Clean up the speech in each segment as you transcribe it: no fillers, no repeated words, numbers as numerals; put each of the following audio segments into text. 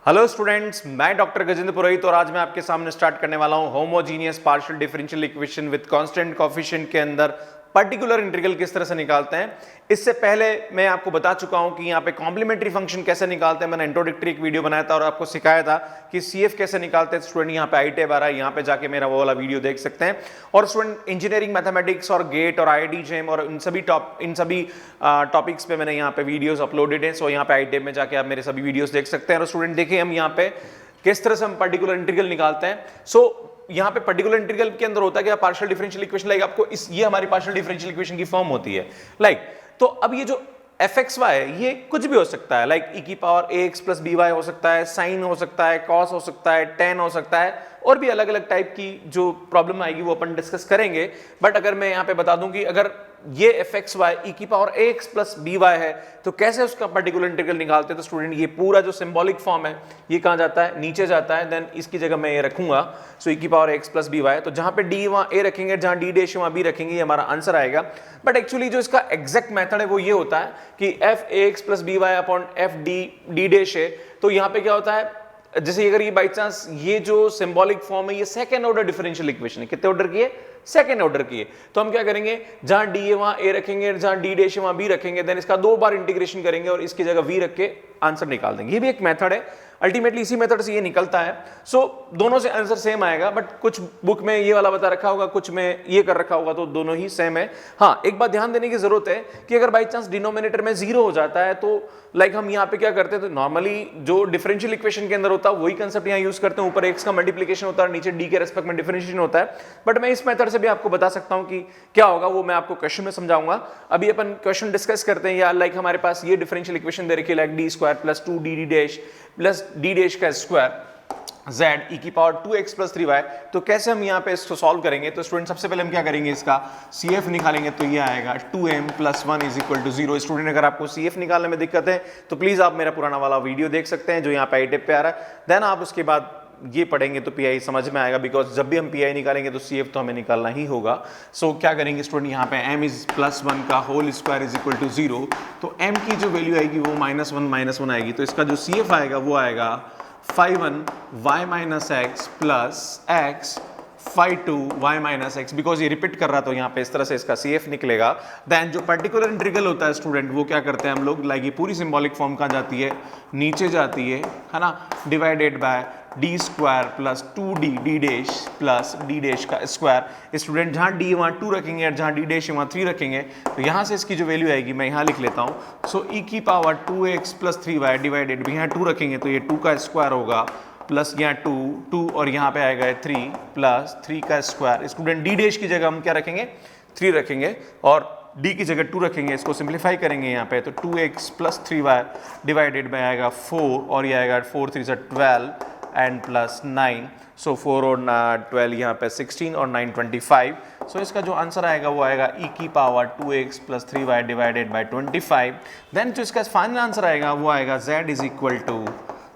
Hello students, मैं doctor Gajendra पुरोहित और आज मैं आपके सामने स्टार्ट करने वाला हूं homogeneous partial differential equation with constant coefficient के अंदर पर्टिकुलर इंटीग्रल किस तरह से निकालते हैं। इससे पहले मैं आपको बता चुका हूं कि यहां पे कॉम्प्लीमेंट्री फंक्शन कैसे निकालते हैं। मैंने इंट्रोडक्टरी एक वीडियो बनाया था और आपको सिखाया था कि सीएफ कैसे निकालते हैं। स्टूडेंट यहां पे आईटेब आ रहा है, यहां पे जाके मेरा वो वाला वीडियो देख सकते हैं। और स्टूडेंट इंजीनियरिंग मैथमेटिक्स और गेट और आईआईटी जेम और इन सभी टॉपिक्स पे मैंने यहाँ पे वीडियोस अपलोडेड है। सो यहाँ पे आईटेब में जाके आप मेरे सभी वीडियोस देख सकते हैं। और स्टूडेंट देखिए हम यहाँ पे किस तरह से हम पर्टिकुलर इंटीग्रल निकालते हैं। सो यहाँ पे पर्टिकुलर इंटीग्रल के अंदर होता है कि पार्शियल डिफरेंशियल इक्वेशन लाइक आपको ये हमारी पार्शियल डिफरेंशियल इक्वेशन की फॉर्म होती है लाइक। तो अब ये जो fxy है ये कुछ भी हो सकता है लाइक e की पावर ax प्लस by हो सकता है, साइन हो सकता है, cos हो सकता है, tan हो सकता है और भी अलग अलग टाइप की जो प्रॉब्लम आएगी वो अपन डिस्कस करेंगे। बट अगर मैं यहाँ पे बता दूं कि अगर ये fxy e की पावर ax प्लस by है तो कैसे उसका पर्टिकुलर इंटीग्रल निकालते हैं। तो स्टूडेंट ये पूरा जो सिंबॉलिक फॉर्म है ये कहाँ जाता है, नीचे जाता है। देन इसकी जगह मैं ये रखूंगा सो e की पावर ax प्लस by। तो जहां पे d वहां a रखेंगे, जहां d डैश वहां b रखेंगे, ये हमारा आंसर आएगा। बट एक्चुअली जो इसका एग्जैक्ट मेथड है वो ये होता है कि f ax plus by upon f d dash है। तो यहाँ पे क्या होता है, जैसे अगर ये बाई चांस ये जो सिंबॉलिक फॉर्म है ये सेकंड ऑर्डर डिफरेंशियल इक्वेशन है, कितने ऑर्डर की है, सेकंड ऑर्डर की है। तो हम क्या करेंगे, जहां डी है वहां ए रखेंगे, जहां डी डैश है वहां बी रखेंगे, देन इसका 2 बार इंटीग्रेशन करेंगे और इसकी जगह वी रख के आंसर निकाल देंगे। ये भी एक मेथड है, अल्टीमेटली इसी मेथड से ये निकलता है। सो दोनों से आंसर सेम आएगा। बट कुछ बुक में ये वाला बता रखा होगा, कुछ में ये कर रखा होगा, तो दोनों ही सेम है। हाँ, एक बात ध्यान देने की जरूरत है कि अगर बाई चांस डिनोमिनेटर में 0 हो जाता है तो लाइक हम यहाँ पे क्या करते हैं, तो नॉर्मली जो डिफरेंशियल इक्वेशन के अंदर होता है वही कंसेप्ट यहाँ यूज करते हैं। ऊपर x का मल्टीप्लिकेशन होता है, नीचे d के रेस्पेक्ट में डिफरेंशिएशन होता है। बट मैं इस मेथड से भी आपको बता सकता हूँ कि क्या होगा, वो मैं आपको क्वेश्चन में समझाऊंगा। अभी अपन क्वेश्चन डिस्कस करते हैं। या लाइक हमारे पास ये डिफरेंशियल इक्वेशन दे रखी है like D square plus 2d dash plus d dash का स्क्वायर z e की पावर 2x प्लस 3y। तो कैसे हम यहाँ पे इसको सॉल्व करेंगे। तो स्टूडेंट सबसे पहले हम क्या करेंगे, इसका CF निकालेंगे। तो ये आएगा 2m plus 1 is equal to 0। Student अगर आपको CF निकालने में दिक्कत है तो प्लीज आप मेरा पुराना वाला वीडियो देख सकते हैं जो यहाँ पे आईटेप पे आ रहा है। देन आप उसके बाद ये पढ़ेंगे तो PI समझ में आएगा, बिकॉज जब भी हम PI निकालेंगे तो CF तो हमें निकालना ही होगा। सो क्या करेंगे स्टूडेंट, यहाँ पे m इज प्लस 1 का whole square is equal to 0। तो m की जो वैल्यू आएगी वो -1 आएगी। तो इसका जो CF आएगा वो आएगा 5(1) y minus x plus x 5(2) y minus x. Because ये रिपीट कर रहा तो यहाँ पे इस तरह से इसका CF निकलेगा। देन जो पर्टिकुलर इंटीग्रल होता है स्टूडेंट वो क्या करते हैं हम लोग, लाइक ये पूरी सिंबॉलिक फॉर्म कहाँ जाती है, नीचे जाती है ना, divided by D square plus 2d D dash plus D dash का स्क्वायर। स्टूडेंट जहाँ d वहाँ 2 रखेंगे और जहाँ डी डैश वहाँ 3 रखेंगे। तो यहाँ से इसकी जो वैल्यू आएगी मैं यहाँ लिख लेता हूँ। सो e की power 2x plus 3y divided, यहाँ 2 रखेंगे तो ये 2 का स्क्वायर होगा प्लस यहाँ 2 और यहाँ पे आएगा 3 प्लस 3 का स्क्वायर। स्टूडेंट डी डैश की जगह हम क्या रखेंगे, 3 रखेंगे और d की जगह 2 रखेंगे। इसको सिंप्लीफाई करेंगे यहाँ पे तो 2x plus 3y divided bye आएगा 4 और ये आएगा 4 3 से 12 एंड प्लस 9। सो 4 और 12 यहाँ पे 16 और 9 25। सो इसका जो आंसर आएगा वो आएगा e की power 2x plus 3y divided by 25। Then जो इसका फाइनल आंसर आएगा वो आएगा z is equal to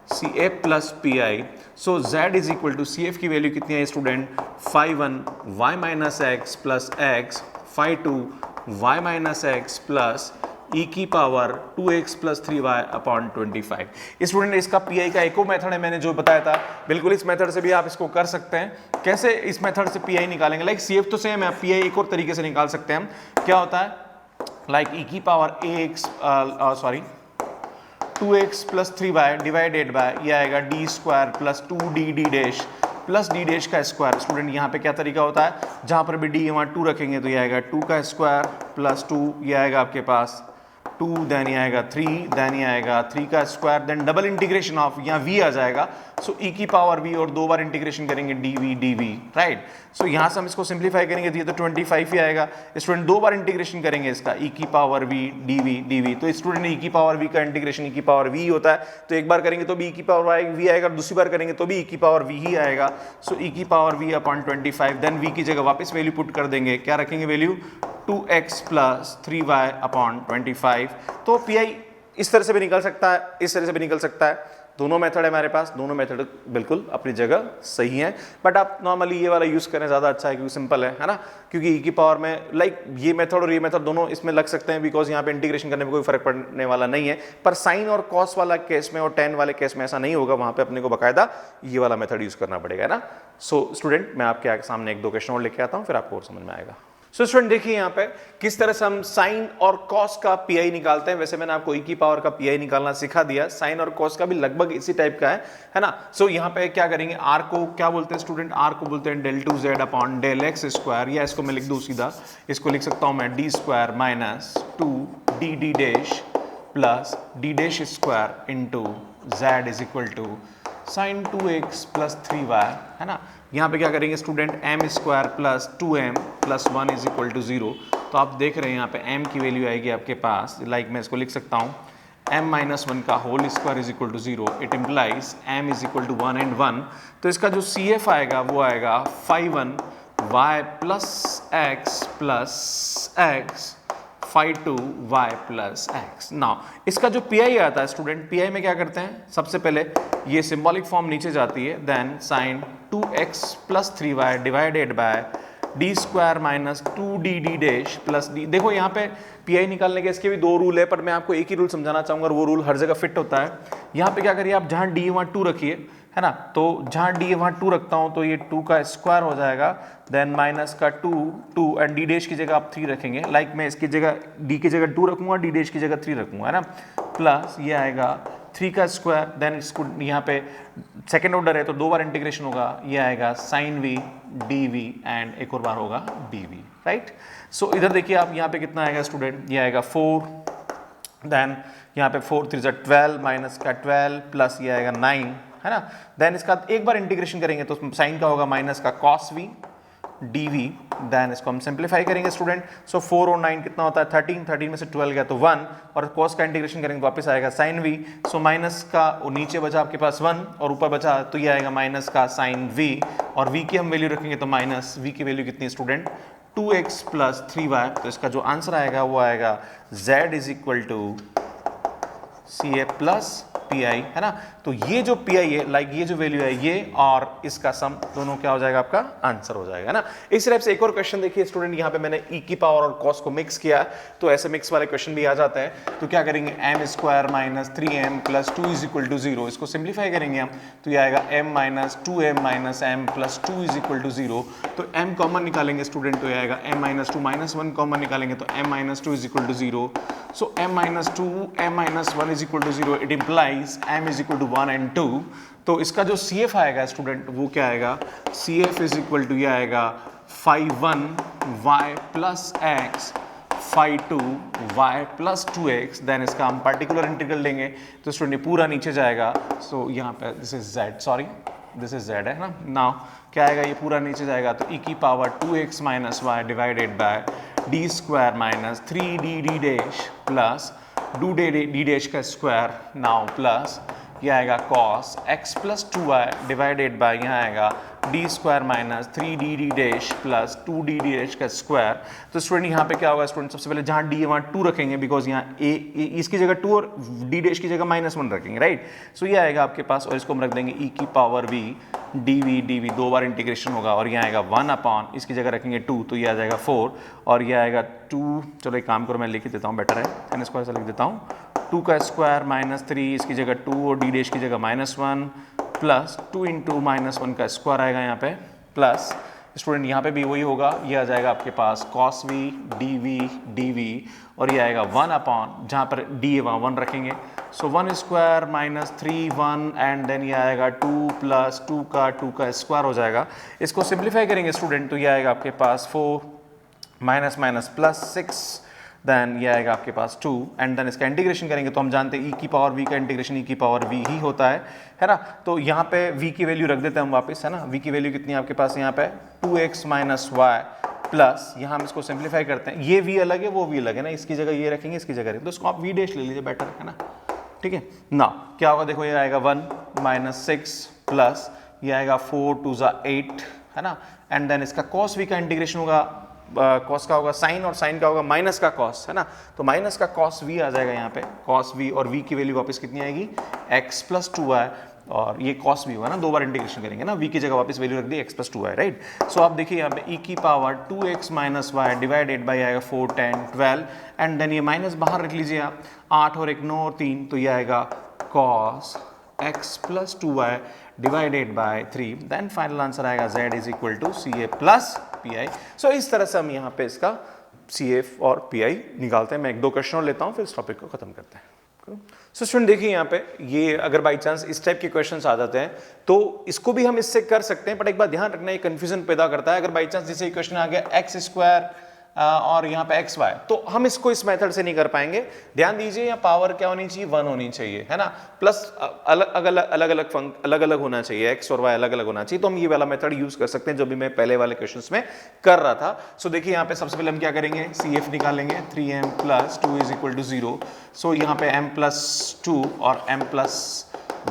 CF plus PI। So z is equal to CF की वैल्यू कितनी है student, 5(1) y minus x plus x 5(2) y minus x plus e की power 2x plus 3y upon 25। Student इसका PI का एक और method है मैंने जो बताया था, बिल्कुल इस मेथड से भी आप इसको कर सकते हैं। कैसे इस मेथड से PI निकालेंगे, लाइक CF तो सेम है, PI एक और तरीके से निकाल सकते हैं हम। क्या होता है, लाइक e की power 2x plus 3y divided bye ये आएगा D square plus 2d D dash plus D dash का स्क्वायर। स्टूडेंट यहाँ पे क्या तरीका होता है, जहाँ पर भी d वहाँ 2 रखेंगे तो ये आएगा 2 का स्क्वायर प्लस 2, ये आएगा आपके पास 2, देन ये आएगा 3, देन ये आएगा 3 का square, then double integration of यहाँ v आ जाएगा। सो e की पावर v और 2 बार इंटीग्रेशन करेंगे dv, राइट। सो यहाँ से हम इसको सिंप्लीफाई करेंगे तो ये तो 25 ही आएगा। स्टूडेंट 2 बार इंटीग्रेशन करेंगे इसका e की पावर v dv। तो स्टूडेंट e की पावर v का इंटीग्रेशन e की पावर v होता है, तो एक बार करेंगे तो भी e की पावर v आएगा, दूसरी बार करेंगे तो भी e की पावर v ही आएगा। सो e की power v upon 25। Then v की जगह वापस वैल्यू पुट कर देंगे, क्या रखेंगे value, 2x plus 3y upon 25। तो PI इस तरह से भी निकल सकता है, इस तरह से भी निकल सकता है। दोनों मेथड है हमारे पास, दोनों मेथड बिल्कुल अपनी जगह सही है, बट आप नॉर्मली ये वाला यूज करें ज़्यादा अच्छा है क्योंकि सिंपल है ना, क्योंकि ई की पावर में लाइक ये मेथड और ये मेथड दोनों इसमें लग सकते हैं बिकॉज यहाँ पे इंटीग्रेशन करने में कोई फर्क पड़ने वाला नहीं है, पर साइन और कॉस वाला केस में और टेन वाले केस में ऐसा नहीं होगा, वहाँ पे अपने को बाकायदा ये वाला मेथड यूज करना पड़ेगा ना। सो स्टूडेंट मैं आपके सामने एक दो क्वेश्चन और लेके आता हूँ, फिर आपको और समझ में आएगा। सो स्टूडेंट देखिए यहाँ पे किस तरह से हम साइन और कॉस का पीआई निकालते हैं। वैसे मैंने आपको ई की पावर का पीआई निकालना सिखा दिया, साइन और कॉस का भी लगभग इसी टाइप का है ना। सो यहाँ पे क्या करेंगे, आर को क्या बोलते हैं स्टूडेंट, आर को बोलते हैं del 2z upon del x square, या इसको मैं लिख दूं सीधा, इसको लिख सकता हूं मैं d square minus 2d dash plus d dash square into z is equal to sine 2x plus 3y, है ना। यहाँ पे क्या करेंगे student, m square plus 2m plus 1 is equal to 0। तो आप देख रहे हैं यहाँ पे m की वैल्यू आएगी आपके पास, लाइक मैं इसको लिख सकता हूँ m माइनस 1 का whole square is equal to 0, it implies m is equal to 1 and 1। तो इसका जो CF आएगा वो आएगा 5 y plus x plus x 5 y plus x। Now इसका जो पीआई आता है स्टूडेंट, पीआई में क्या करते हैं, सबसे पहले ये सिंबॉलिक फॉर्म नीचे जाती है, then sine 2x plus 3y divided by D square minus 2d dash plus D. देखो यहाँ पे पीआई निकालने के इसके भी दो रूल है, पर मैं आपको एक ही रूल समझाना चाहूंगा और वो रूल हर जगह फिट होता है। यहाँ पे क्या करिए आप, जहाँ डी वहाँ 2 रखिए, है ना, तो जहाँ डी वहाँ 2 रखता हूँ तो ये 2 का स्क्वायर हो जाएगा, देन माइनस का 2 एंड डी डैश की जगह आप 3 रखेंगे, लाइक मैं इसकी जगह डी की जगह 2 रखूंगा, डी डैश की जगह 3 रखूंगा, है ना, प्लस ये आएगा 3 का स्क्वायर, देन इसको यहाँ पे सेकेंड ऑर्डर है तो 2 बार इंटीग्रेशन होगा, ये आएगा sine V D V and एक और बार होगा डी वी, राइट। सो इधर देखिए आप, यहाँ पे कितना आएगा स्टूडेंट, ये आएगा 4, देन यहाँ पे 4 3 12 माइनस का 12 प्लस ये आएगा 9, है ना। देन इसका एक बार इंटीग्रेशन करेंगे तो साइन का होगा माइनस का cos V D V, then इसको हम सिंप्लीफाई करेंगे स्टूडेंट। सो 4 और 9 कितना होता है 13 में से 12 गया तो 1, और कॉस का इंटीग्रेशन करेंगे तो वापस आएगा साइन वी। सो माइनस का नीचे बचा आपके पास 1 और ऊपर बचा तो ये आएगा माइनस का साइन वी, और वी की हम वैल्यू रखेंगे तो माइनस वी की वैल्यू कितनी है स्टूडेंट 2x प्लस 3y। तो इसका जो आंसर आएगा वो आएगा z is equal to C A plus P I, है ना। तो ये जो पी आई है, लाइक ये जो वैल्यू है ये और इसका सम दोनों क्या हो जाएगा, आपका आंसर हो जाएगा ना। इस तरह से एक और क्वेश्चन देखिए स्टूडेंट, यहाँ पे मैंने ई की पावर और कॉस को मिक्स किया, तो ऐसे मिक्स वाले क्वेश्चन भी आ जाते हैं। तो क्या करेंगे, M square minus 3m plus 2 is equal to 0, इसको सिंप्लीफाई करेंगे हम तो ये आएगा m minus 2m minus m plus 2 is equal to 0। तो m कॉमन निकालेंगे स्टूडेंट तो ये आएगा m माइनस 2 माइनस 1 कॉमन निकालेंगे तो m minus 2 is equal to 0। So m minus 2 m minus 1 is equal to 0, it implies m is equal to 1 and 2। तो इसका जो CF आएगा स्टूडेंट वो क्या आएगा, CF इज इक्वल टू ये आएगा 5 plus x 2y plus 2x, then इसका हम पार्टिकुलर इंटीग्रल लेंगे तो स्टूडेंट पूरा नीचे जाएगा। सो यहाँ पे this is z, sorry this is z है ना। नाउ क्या आएगा, ये पूरा नीचे जाएगा तो e की power 2x minus y divided by D square minus 3d dash plus 2d dash का स्क्वायर, नाउ प्लस ये आएगा cos x plus 2y divided bye यहाँ आएगा D square minus 3d dash plus 2d dash का square. तो student यहाँ पे क्या होगा स्टूडेंट, सबसे पहले जहाँ d है वहाँ 2 रखेंगे बिकॉज यहाँ a इसकी जगह 2 और d डैश की जगह माइनस 1 रखेंगे, राइट। सो ये आएगा आपके पास और इसको हम रख देंगे e की पावर v डी 2 बार इंटीग्रेशन होगा और यहाँ आएगा 1 अपॉन इसकी जगह रखेंगे 2 तो ये आ जाएगा 4 और ये आएगा 2। चलो एक काम करो मैं लिख ही देता हूँ, बेटर है n स्क्वायर से लिख देता हूँ, 2 का स्क्वायर माइनस 3 इसकी जगह 2 और d डैश की जगह माइनस 1 प्लस 2 इंटू माइनस 1 का स्क्वायर आएगा यहाँ पे, प्लस स्टूडेंट यहाँ पे भी वही होगा, ये आ जाएगा आपके पास cos v डी वी और ये आएगा 1 अपॉन जहाँ पर d है वहाँ 1 रखेंगे। सो 1 स्क्वायर माइनस 3 1 एंड देन ये आएगा 2 प्लस 2 का स्क्वायर हो जाएगा। इसको सिंप्लीफाई करेंगे स्टूडेंट तो ये आएगा आपके पास 4 माइनस माइनस प्लस 6, देन ये आएगा आपके पास 2 एंड देन इसका इंटीग्रेशन करेंगे तो हम जानते हैं e की पावर v का इंटीग्रेशन e की पावर v ही होता है ना। तो यहाँ पे v की वैल्यू रख देते हैं हम वापस, है ना। v की वैल्यू कितनी है आपके पास यहाँ पे 2x माइनस वाई प्लस यहाँ हम इसको सिंप्लीफाई करते हैं, ये v अलग है वो v अलग है ना, इसकी जगह ये रखेंगे इसकी जगह तो इसको आप v डैश ले लीजिए, बेटर है ना, ठीक है ना। क्या होगा देखो, ये आएगा 1 माइनस 6 प्लस ये आएगा 4 2 8, है ना, एंड देन इसका cos v का इंटीग्रेशन होगा कॉस का होगा साइन और साइन का होगा माइनस का कॉस, है ना। तो माइनस का कॉस वी आ जाएगा यहाँ पे, कॉस वी, और वी की वैल्यू वापस कितनी आएगी, x प्लस 2y, और ये कॉस वी होगा ना, 2 बार इंटीग्रेशन करेंगे ना, वी की जगह वापस वैल्यू रख दी x plus 2y, right. So आप देखिए यहाँ पे e की power 2x minus y divided by आएगा 4, 10, 12, एंड देन ये माइनस बाहर रख लीजिए आप, 8 और 1 9 और 3, तो ये आएगा cos x plus 2y divided by 3, then final answer आएगा z is equal to CA plus PI। So इस तरह से हम यहाँ पे इसका CF और PI निकालते हैं। मैं 1-2 क्वेश्चन और लेता हूँ, फिर इस टॉपिक को खत्म करते हैं। सो स्टूडेंट देखिए यहाँ पे, ये अगर बाई चांस इस टाइप के क्वेश्चंस आ जाते हैं तो इसको भी हम इससे कर सकते हैं, बट एक बात ध्यान रखना, ये कंफ्यूजन पैदा करता है। अगर बाई चांस जैसे क्वेश्चन आ गया एक्स स्क्वायर और यहाँ पे एक्स वाई, तो हम इसको इस मेथड से नहीं कर पाएंगे। ध्यान दीजिए यहाँ पावर क्या होनी चाहिए, 1 होनी चाहिए, है ना, प्लस अलग अलग होना चाहिए, एक्स और वाई अलग अलग होना चाहिए। तो हम ये वाला मेथड यूज कर सकते हैं जो भी मैं पहले वाले क्वेश्चंस में कर रहा था। सो देखिए यहाँ पे सबसे पहले हम क्या करेंगे, CF निकालेंगे, 3m plus 2 is equal to 0। So यहाँ पे m प्लस 2 और m प्लस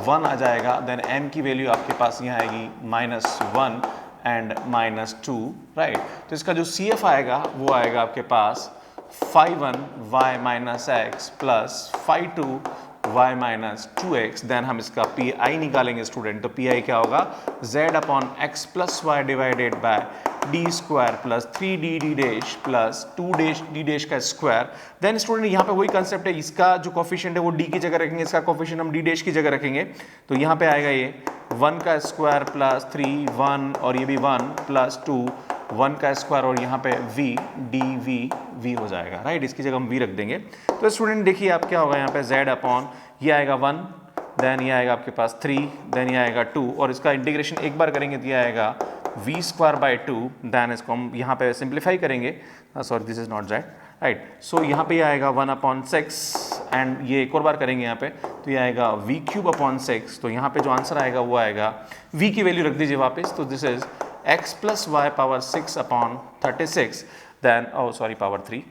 1 आ जाएगा, देन m की वैल्यू आपके पास यहाँ आएगी -1 एंड -2, राइट। तो इसका जो CF आएगा वो आएगा आपके पास 5(1) y minus x plus 5(2) y minus 2x, then हम इसका PI निकालेंगे स्टूडेंट। तो PI क्या होगा, z upon x plus y divided by D square plus 3d dash plus 2d dash का स्क्वायर। देन स्टूडेंट यहाँ पे वही कंसेप्ट है, इसका जो कोफिशिएंट है वो d की जगह रखेंगे, इसका कोफिशिएंट हम d डैश की जगह रखेंगे। तो यहाँ पे आएगा ये 1 का स्क्वायर प्लस 3 1 और ये भी 1 प्लस 2 1 का स्क्वायर, और यहाँ पे v v हो जाएगा, राइट। इसकी जगह हम v रख देंगे। तो स्टूडेंट देखिए आप क्या होगा यहाँ पे, z अपॉन ये आएगा 1, देन ये आएगा आपके पास 3, देन ये आएगा 2, और इसका इंटीग्रेशन एक बार करेंगे तो ये आएगा v स्क्वायर बाई 2, देन इसको हम यहाँ पे सिंप्लीफाई करेंगे, sorry this is not z, right. So यहाँ पे ये आएगा 1/6, एंड ये एक और बार करेंगे यहाँ पे तो ये आएगा v क्यूब अपॉन 6। तो यहाँ पे जो आंसर आएगा वो आएगा, v की वैल्यू रख दीजिए वापस, तो this is x plus y power 6/36, then sorry power 3,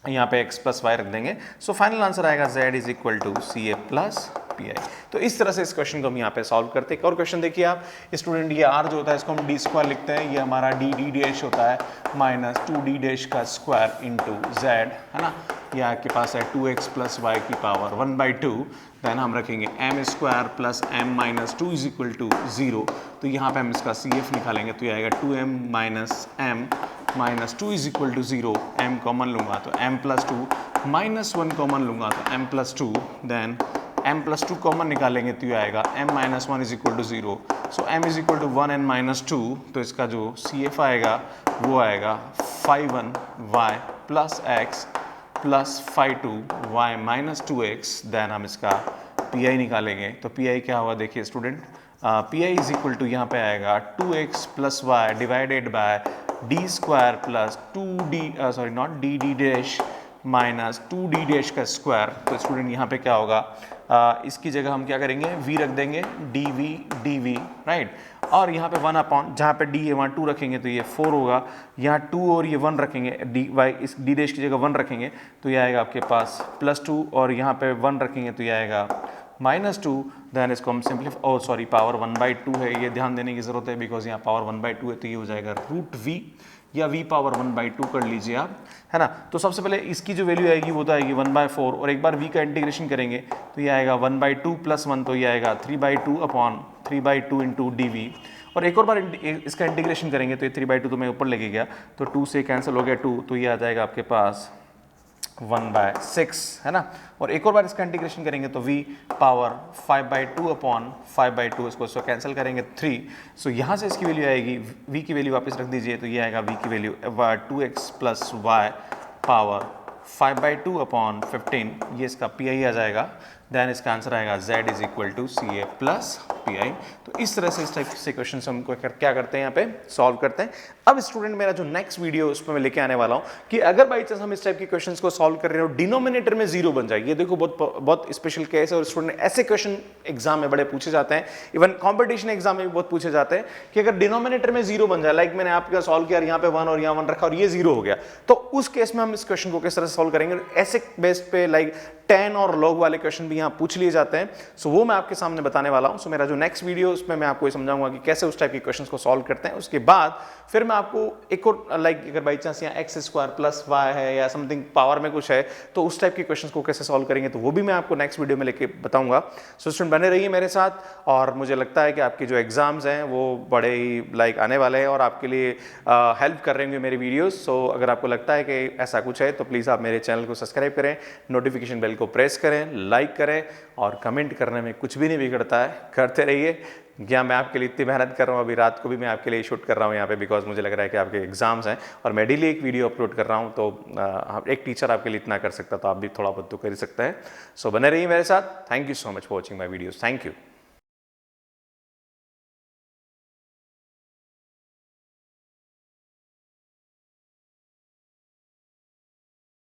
यहाँ पे x प्लस वाई रख देंगे। सो फाइनल आंसर आएगा z is equal to CA plus PI। तो इस तरह से इस क्वेश्चन को हम यहाँ पे सॉल्व करते हैं। एक और क्वेश्चन देखिए आप स्टूडेंट, ये r जो होता है इसको हम d स्क्वायर लिखते हैं, ये हमारा d डैश होता है माइनस 2d डैश का स्क्वायर इंटू z, है ना। ये आपके पास है 2x प्लस वाई की पावर 1/2, देन हम रखेंगे m square plus m minus 2 is equal to 0। तो यहाँ पे हम इसका CF निकालेंगे, तो ये आएगा 2m minus m minus 2 is equal to 0, m common लूंगा तो m प्लस 2, माइनस 1 कॉमन लूंगा तो m plus 2, then m plus 2 common निकालेंगे तो ये आएगा m minus 1 is equal to 0। So m is equal to 1 and minus 2, तो इसका जो CF आएगा वो आएगा 5(1) y plus x plus 5(2) y minus 2x, then हम इसका PI निकालेंगे। तो PI क्या होगा देखिए student, PI is equal to यहाँ पे आएगा 2x plus y divided by D square plus 2d dash minus 2d dash का स्क्वायर। तो स्टूडेंट यहाँ पे क्या होगा, इसकी जगह हम क्या करेंगे, v रख देंगे, dv, राइट। और यहाँ पे 1 अपॉन, जहाँ पे d है वहाँ 2 रखेंगे तो ये 4 होगा, यहाँ 2 और ये 1 रखेंगे, इस d डैश की जगह 1 रखेंगे तो ये आएगा आपके पास +2, और यहाँ पे 1 रखेंगे तो ये आएगा -2, देन इसको हम सिंपलीफाई, सॉरी पावर 1/2 है, ये ध्यान देने की जरूरत है बिकॉज यहाँ पावर 1/2 है, तो ये हो जाएगा √v या v पावर 1/2 कर लीजिए आप, है ना। तो सबसे पहले इसकी जो वैल्यू आएगी वो तो आएगी 1/4, और एक बार v का इंटीग्रेशन करेंगे तो ये आएगा 1/2 + 1, तो ये आएगा 3/2 अपॉन 3/2 इंटू dv, और एक और बार इसका इंटीग्रेशन करेंगे तो ये 3/2 तो मैं ऊपर लेके गया तो 2 से कैंसिल हो गया 2, तो ये आ जाएगा आपके पास 1/6, है ना। और एक और बार इसका इंटीग्रेशन करेंगे तो v पावर 5/2 अपॉन 5/2, इसको कैंसिल करेंगे 3। सो यहाँ से इसकी वैल्यू आएगी, v की वैल्यू वापस रख दीजिए, तो ये आएगा v की value 2x plus y power 5/2 upon 15, ये इसका PI आ जाएगा। देन इसका आंसर आएगा z is equal to CA plus PI। तो इस तरह से इस टाइप से क्वेश्चन हम क्या करते हैं यहाँ पे सॉल्व करते हैं। अब स्टूडेंट मेरा जो नेक्स्ट वीडियो उसमें मैं लेके आने वाला हूँ कि अगर बाई चांस हम इस टाइप के क्वेश्चंस को सॉल्व कर रहे हो डिनोमिनेटर में 0 बन जाए, ये देखो बहुत स्पेशल केस है, और स्टूडेंट ऐसे क्वेश्चन एग्जाम में बड़े पूछे जाते हैं, इवन कॉम्पिटिशन एग्जाम में भी बहुत पूछे जाते हैं कि अगर डिनोमिनेटर में 0 बन जाए, लाइक मैंने आपका सॉल्व किया यहाँ पे 1 और यहाँ 1 रखा और ये 0 हो गया, तो उस केस में हम इस क्वेश्चन को किस तरह से सॉल्व करेंगे। ऐसे बेस पे लाइक 10 और लॉग वाले क्वेश्चन भी यहाँ पूछ लिए जाते हैं, सो वो मैं आपके सामने बताने वाला हूँ। सो मेरा जो जो नेक्स्ट वीडियो उसमें मैं आपको ये समझाऊंगा कि कैसे उस टाइप के क्वेश्चंस को सॉल्व करते हैं। उसके बाद फिर मैं आपको एक और अगर बाई चांस यहाँ एक्स स्क्वायर प्लस वाई है या समथिंग पावर में कुछ है तो उस टाइप के क्वेश्चंस को कैसे सॉल्व करेंगे तो वो भी मैं आपको नेक्स्ट वीडियो में लेके बताऊंगा। सो स्टूडेंट बने रहिए मेरे साथ और मुझे लगता है कि आपके जो एग्जाम्स हैं वो बड़े ही आने वाले हैं और आपके लिए हेल्प कर रहे होंगे मेरे वीडियोस। सो अगर आपको लगता है कि ऐसा कुछ है तो प्लीज़ आप मेरे चैनल को सब्सक्राइब करें, नोटिफिकेशन बेल को प्रेस करें, लाइक करें और कमेंट करने में कुछ भी नहीं बिगड़ता है, करते रहिए। क्या मैं आपके लिए इतनी मेहनत कर रहा हूँ, अभी रात को भी मैं आपके लिए शूट कर रहा हूँ यहाँ पे बिकॉज मुझे लग रहा है कि आपके एग्जाम्स हैं और मैं डेली एक वीडियो अपलोड कर रहा हूँ। तो एक टीचर आपके लिए इतना कर सकता तो आप भी थोड़ा बहुत तो कर ही सकते हैं। सो बने रहिए मेरे साथ। Thank you so much for watching my videos. Thank you.